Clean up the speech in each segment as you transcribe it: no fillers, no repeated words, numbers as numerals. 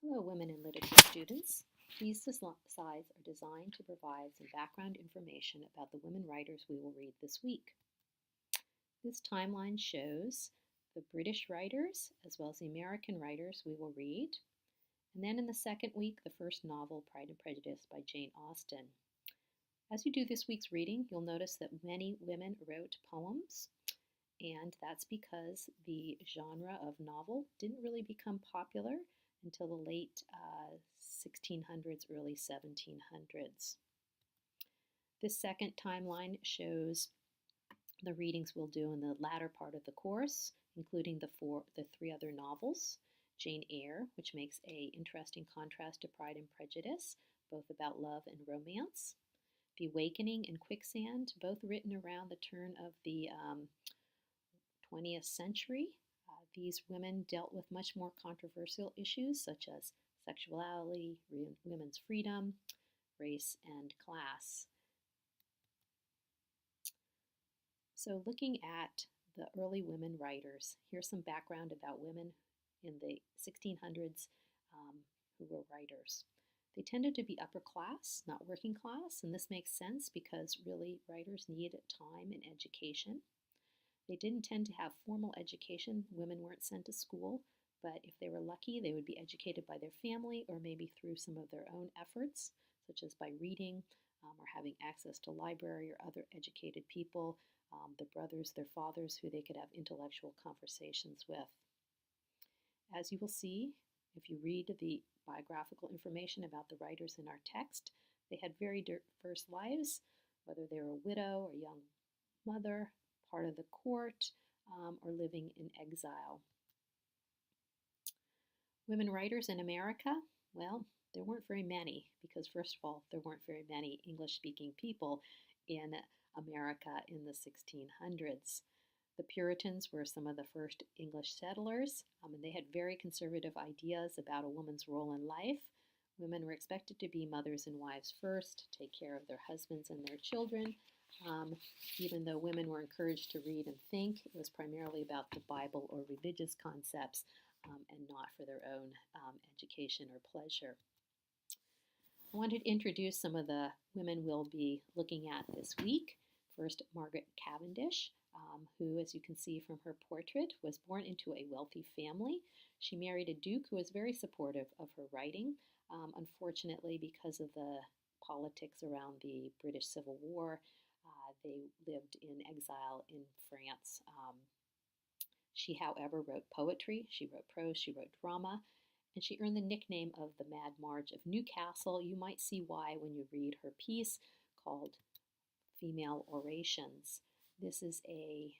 Hello, women in literature students. These slides are designed to provide some background information about the women writers we will read this week. This timeline shows the British writers as well as the American writers we will read. And then in the second week, the first novel, Pride and Prejudice by Jane Austen. As you do this week's reading, you'll notice that many women wrote poems, and that's because the genre of novel didn't really become popular until the late 1600s, early 1700s. This second timeline shows the readings we'll do in the latter part of the course, including the three other novels. Jane Eyre, which makes an interesting contrast to Pride and Prejudice, both about love and romance. The Awakening and Quicksand, both written around the turn of the 20th century. These women dealt with much more controversial issues such as sexuality, women's freedom, race, and class. So looking at the early women writers, here's some background about women in the 1600s who were writers. They tended to be upper class, not working class, and this makes sense because really writers need time and education. They didn't tend to have formal education. Women weren't sent to school, but if they were lucky, they would be educated by their family or maybe through some of their own efforts, such as by reading or having access to library or other educated people, their brothers, their fathers, who they could have intellectual conversations with. As you will see, if you read the biographical information about the writers in our text, they had very diverse lives, whether they were a widow or a young mother, part of the court, or living in exile. Women writers in America, well, there weren't very many because, first of all, there weren't very many English-speaking people in America in the 1600s. The Puritans were some of the first English settlers, and they had very conservative ideas about a woman's role in life. Women were expected to be mothers and wives first, take care of their husbands and their children. Even though women were encouraged to read and think, it was primarily about the Bible or religious concepts and not for their own education or pleasure. I wanted to introduce some of the women we'll be looking at this week. First, Margaret Cavendish, who, as you can see from her portrait, was born into a wealthy family. She married a duke who was very supportive of her writing. Unfortunately, because of the politics around the British Civil War, they lived in exile in France. She, however, wrote poetry, she wrote prose, she wrote drama, and she earned the nickname of the Mad Marge of Newcastle. You might see why when you read her piece called Female Orations. This is a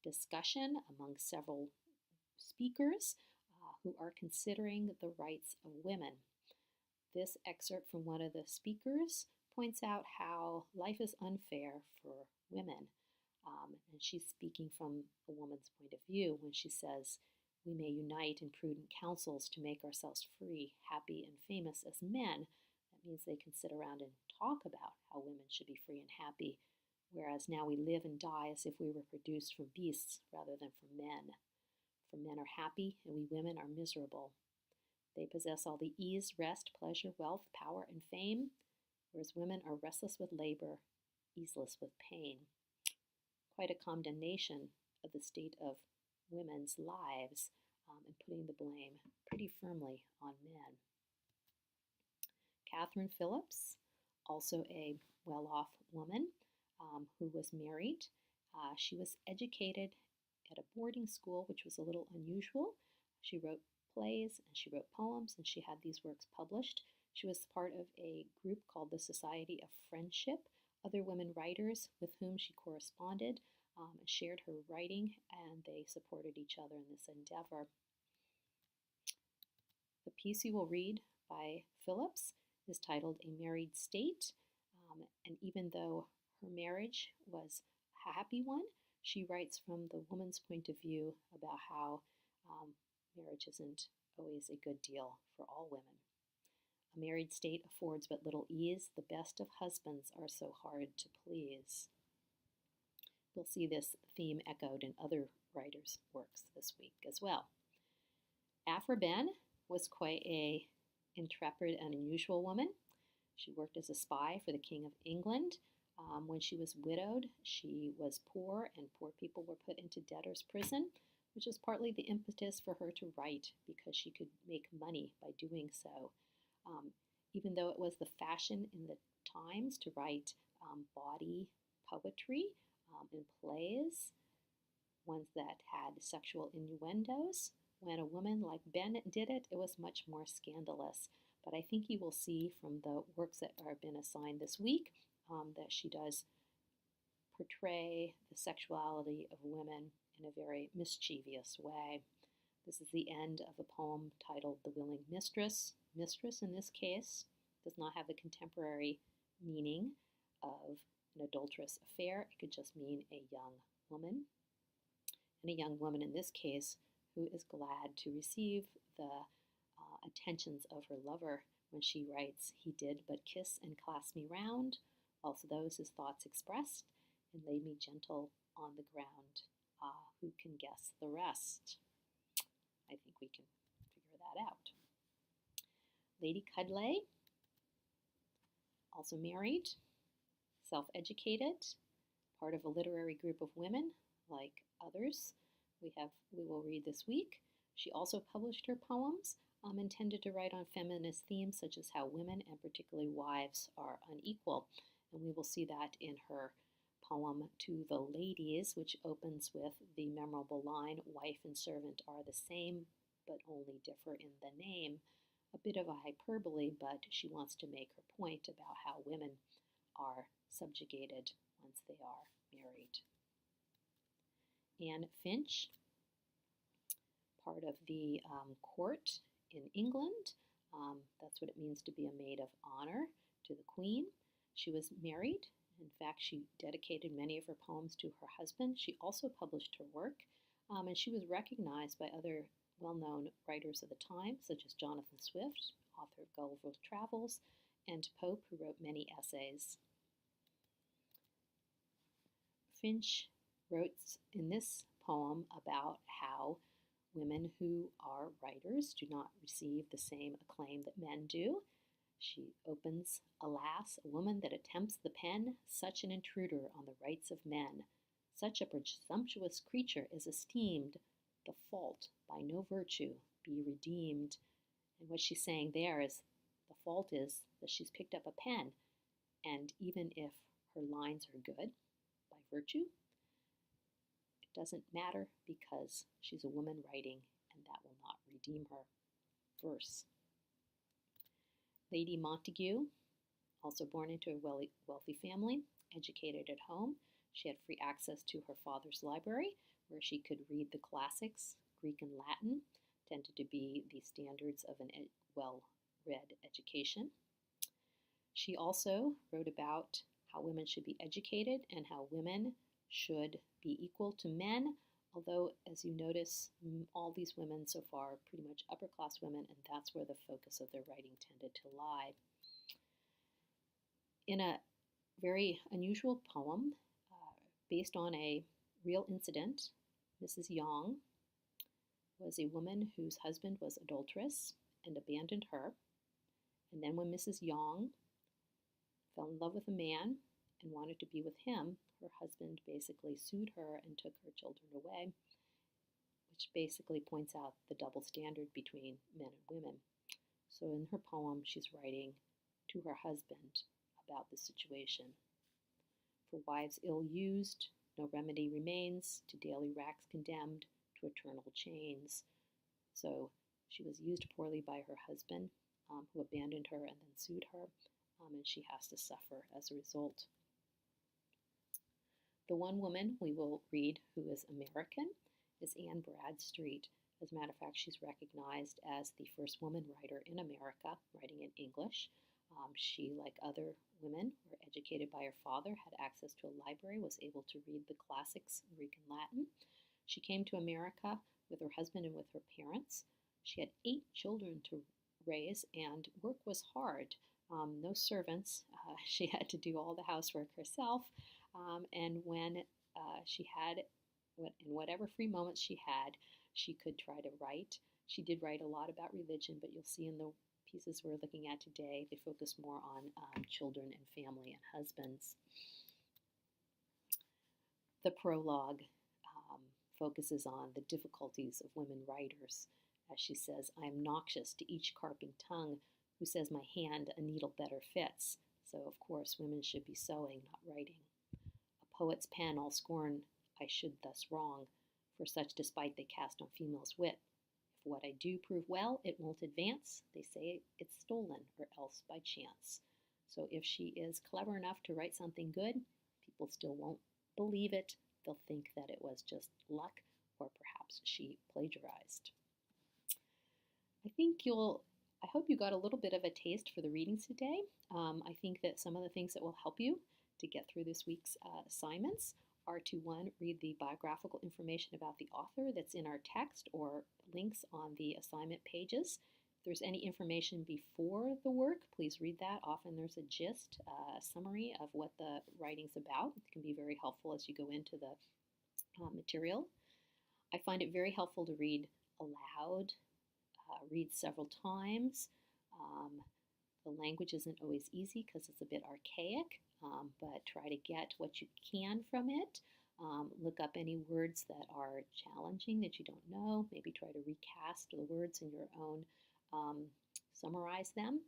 discussion among several speakers who are considering the rights of women. This excerpt from one of the speakers points out how life is unfair for women. And she's speaking from a woman's point of view when she says, "We may unite in prudent counsels to make ourselves free, happy, and famous as men." That means they can sit around and talk about how women should be free and happy, whereas now we live and die as if we were produced from beasts rather than from men. For men are happy, and we women are miserable. They possess all the ease, rest, pleasure, wealth, power, and fame, whereas women are restless with labor, easeless with pain. Quite a condemnation of the state of women's lives and putting the blame pretty firmly on men. Katherine Phillips, also a well-off woman who was married. She was educated at a boarding school, which was a little unusual. She wrote plays and she wrote poems, and she had these works published. She was part of a group called the Society of Friendship, other women writers with whom she corresponded, shared her writing, and they supported each other in this endeavor. The piece you will read by Phillips is titled A Married State, and even though her marriage was a happy one, she writes from the woman's point of view about how marriage isn't always a good deal for all women. A married state affords but little ease. The best of husbands are so hard to please. We'll see this theme echoed in other writers' works this week as well. Aphra Behn was quite a intrepid and unusual woman. She worked as a spy for the King of England. When she was widowed, she was poor, and poor people were put into debtor's prison, which was partly the impetus for her to write because she could make money by doing so. Even though it was the fashion in the times to write bawdy poetry in plays, ones that had sexual innuendos, when a woman like Behn did it, it was much more scandalous. But I think you will see from the works that have been assigned this week that she does portray the sexuality of women in a very mischievous way. This is the end of a poem titled The Willing Mistress. Mistress, in this case, does not have the contemporary meaning of an adulterous affair. It could just mean a young woman. And a young woman, in this case, who is glad to receive the attentions of her lover when she writes, "He did but kiss and clasp me round, also those his thoughts expressed, and laid me gentle on the ground. Ah, who can guess the rest?" I think we can figure that out. Lady Chudleigh, also married, self-educated, part of a literary group of women like others we will read this week. She also published her poems intended to write on feminist themes such as how women, and particularly wives, are unequal. And we will see that in her poem To the Ladies, which opens with the memorable line, "Wife and servant are the same, but only differ in the name." A bit of a hyperbole, but she wants to make her point about how women are subjugated once they are married. Anne Finch, part of the court in England. That's what it means to be a maid of honor to the Queen. She was married. In fact, she dedicated many of her poems to her husband. She also published her work, and she was recognized by other well-known writers of the time, such as Jonathan Swift, author of Gulliver's Travels, and Pope, who wrote many essays. Finch wrote in this poem about how women who are writers do not receive the same acclaim that men do. She opens, "Alas, a woman that attempts the pen, such an intruder on the rights of men. Such a presumptuous creature is esteemed, the fault by no virtue be redeemed." And what she's saying there is the fault is that she's picked up a pen, and even if her lines are good by virtue, it doesn't matter because she's a woman writing, and that will not redeem her. Verse. Lady Montagu, also born into a wealthy family, educated at home. She had free access to her father's library, where she could read the classics. Greek and Latin tended to be the standards of a well-read education. She also wrote about how women should be educated and how women should be equal to men, although, as you notice, all these women so far are pretty much upper-class women, and that's where the focus of their writing tended to lie. In a very unusual poem, based on a real incident, Mrs. Yonge was a woman whose husband was adulterous and abandoned her. And then when Mrs. Yonge fell in love with a man and wanted to be with him, her husband basically sued her and took her children away, which basically points out the double standard between men and women. So in her poem, she's writing to her husband about the situation. "For wives ill-used, no remedy remains, to daily racks condemned, to eternal chains." So she was used poorly by her husband, who abandoned her and then sued her, and she has to suffer as a result. The one woman we will read who is American is Anne Bradstreet. As a matter of fact, she's recognized as the first woman writer in America, writing in English. She, like other women, were educated by her father, had access to a library, was able to read the classics, Greek and Latin. She came to America with her husband and with her parents. She had 8 children to raise, and work was hard. No servants. She had to do all the housework herself. And when she had, in whatever free moments she had, she could try to write. She did write a lot about religion, but you'll see in the pieces we're looking at today, they focus more on children and family and husbands. The prologue focuses on the difficulties of women writers. As she says, I am noxious to each carping tongue who says my hand a needle better fits. So, of course, women should be sewing, not writing. A poet's pen I'll scorn, I should thus wrong, for such despite they cast on females' wit. If what I do prove well, it won't advance. They say it's stolen, or else by chance. So if she is clever enough to write something good, people still won't believe it. They'll think that it was just luck, or perhaps she plagiarized. I hope you got a little bit of a taste for the readings today. I think that some of the things that will help you to get through this week's assignments are to, one, read the biographical information about the author that's in our text or links on the assignment pages. If there's any information before the work, please read that. Often there's a gist, a summary of what the writing's about. It can be very helpful as you go into the material. I find it very helpful to read aloud, read several times. The language isn't always easy because it's a bit archaic, but try to get what you can from it. Look up any words that are challenging that you don't know. Maybe try to recast the words in your own, summarize them.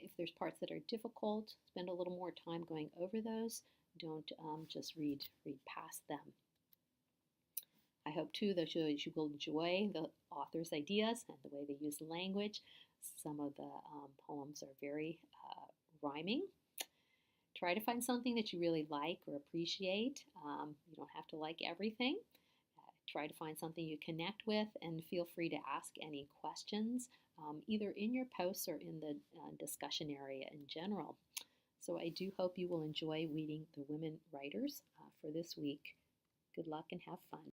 If there's parts that are difficult, spend a little more time going over those. Don't just read past them. I hope, too, that you will enjoy the author's ideas and the way they use language. Some of the poems are very rhyming. Try to find something that you really like or appreciate. You don't have to like everything. Try to find something you connect with, and feel free to ask any questions, either in your posts or in the discussion area in general. So I do hope you will enjoy reading the women writers for this week. Good luck and have fun.